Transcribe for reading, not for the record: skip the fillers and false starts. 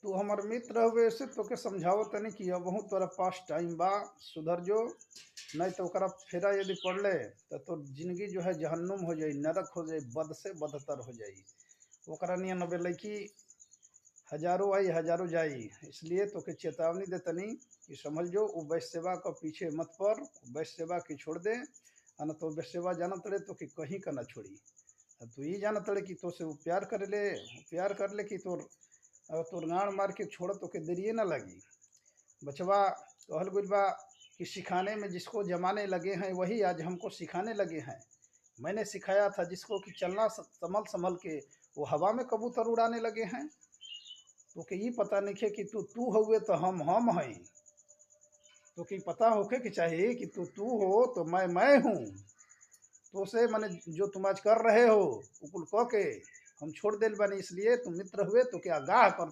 तू हमर मित्र हवे से तोके समझाओ तनी कि अबहू तोरा पास टाइम बा, सुधर जो। नहीं तो ओकरा फेरा यदि पड़ले तो तोर जिंदगी जो है जहन्नुम हो जाई, नरक हो जाई, बद से बदतर हो जाई। ओकरा नियन अबे लड़की हजारों आई हजारों जाई। इसलिए तोके चेतावनी देतनी कि समझ जो वो वैश्य सेवा का पीछे मत पड़। वैश्य सेवा की छोड़ दे, आ न तो वैश्य सेवा जानत रहे तो कि कहीं का ना छोड़ी। तू ही जानत रहे कि तो से वो प्यार कर ले, प्यार कर ले कि तोर गाड़ मार के छोड़ तो के देरिए ना लगी। बचवा कहल गुल बा कि सिखाने में जिसको जमाने लगे हैं वही आज हमको सिखाने लगे हैं। मैंने सिखाया था जिसको कि चलना संभल संभल के, वो हवा में कबूतर उड़ाने लगे हैं। तो के ये पता नहीं है कि तू हुए तो हम हैं। तो कि पता होके कि चाहिए कि तू हो तो मैं हूँ। तो से मैंने जो तुम आज कर रहे हो उकुल कह के हम छोड़ दिल बनी। इसलिए तुम मित्र हुए तो क्या आगाह कर